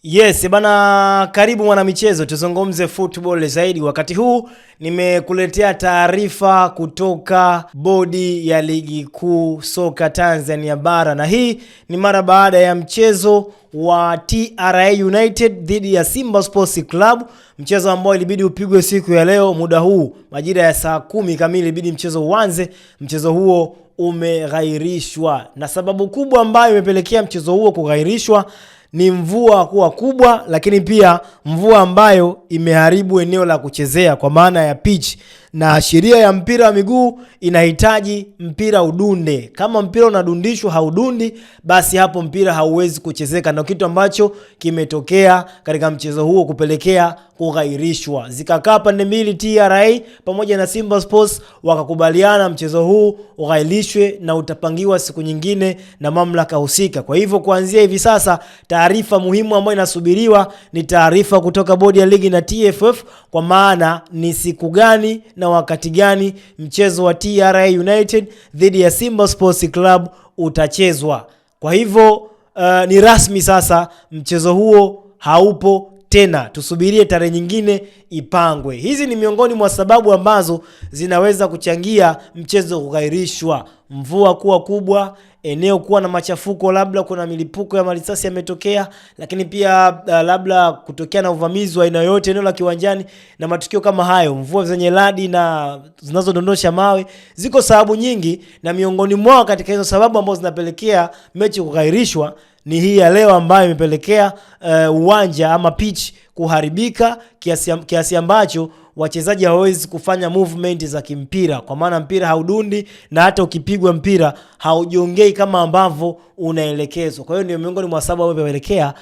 Yes, bana, karibu mwana michezo, tuzungumze football zaidi. Wakati huu nimekuletea taarifa kutoka bodi ya ligi kuu soka Tanzania bara, na hii ni mara baada ya mchezo wa TRA United dhidi ya Simba Sports Club, mchezo ambao ilibidi upigwe siku ya leo muda huu majira ya saa 10 kamili, ilibidi mchezo uanze. Mchezo huo umeghairishwa, na sababu kubwa ambayo imepelekea mchezo huo kughairishwa ni mvua kuwa kubwa, lakini pia mvua ambayo imeharibu eneo la kuchezea kwa maana ya pitch, na sheria ya mpira wa miguu inahitaji mpira udunde. Kama mpira unadundishwa haudundi, basi hapo mpira hauwezi kuchezeka, na kitu ambacho kimetokea katika mchezo huo kupelekea kughairishwa. Zikakaa pande mbili, TRA pamoja na Simba Sports, wakakubaliana mchezo huu ughairishwe na utapangiwa siku nyingine na mamlaka husika. Kwa hivyo kuanzia hivi sasa, taarifa muhimu ambayo inasubiriwa ni taarifa kutoka bodi ya ligi na TFF, kwa maana ni siku gani na wakati gani mchezo wa TRA United dhidi ya Simba Sports Club utachezwa. Kwa hivyo ni rasmi sasa, mchezo huo haupo tena, tusubirie tarehe nyingine ipangwe. Hizi ni miongoni mwa sababu ambazo zinaweza kuchangia mchezo kughairishwa: mvua kuwa kubwa, eneo kuwa na machafuko, labda kuna milipuko ya marisasi yametokea, lakini pia labda kutokea na uvamizi wa aina yoyote eneo la kiwanjani, na matukio kama hayo, mvua zenye radi na zinazodondosha mawe. Ziko sababu nyingi, na miongoni mwao katika hizo sababu ambazo zinapelekea mechi kughairishwa ni hii ya leo ambayo imepelekea uwanja ama pitch kuharibika kiasi ambacho wachezaji hawawezi kufanya movement za kimpira, kwa maana mpira haudundi, na hata ukipigwa mpira haujiongei kama ambavyo unaelekezwa. Kwa hiyo ndio miongoni mwa sababu ambazo imepelekea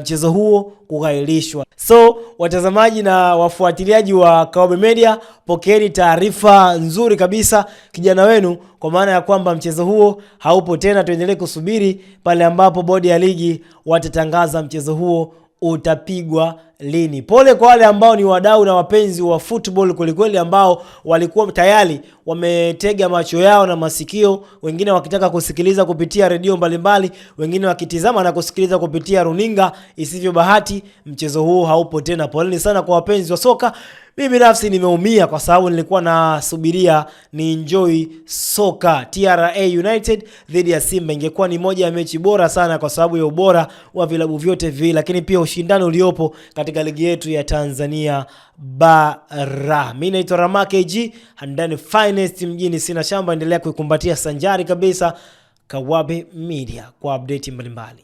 mchezo huo kughairishwa. So watazamaji na wafuatiliaji wa Kawabe Media, pokeeni taarifa nzuri kabisa kijana wenu, kwa maana ya kwamba mchezo huo haupo tena. Tuendelee kusubiri pale ambapo bodi ya ligi watatangaza mchezo huo utapigwa lini. Pole kwa wale ambao ni wadau na wapenzi wa football kwelikweli, ambao walikuwa tayari wametega macho yao na masikio, wengine wakitaka kusikiliza kupitia redio mbalimbali, wengine wakitizama na kusikiliza kupitia runinga. Isivyo bahati, mchezo huo haupo tena. Poleni sana kwa wapenzi wa soka. Mimi nafsi nimeumia kwa sababu nilikuwa nasubiria ni enjoy soka. TRA United dhidi ya Simba ingekuwa ni moja ya mechi bora sana kwa sababu ya ubora wa vilabu vyote viwili, lakini pia ushindani uliopo katika ligi yetu ya Tanzania bara. Mimi naitwa Ramake G, handani finest mjini sina shamba. Endelea kuikumbatia sanjari kabisa Kawabe Media kwa update mbalimbali.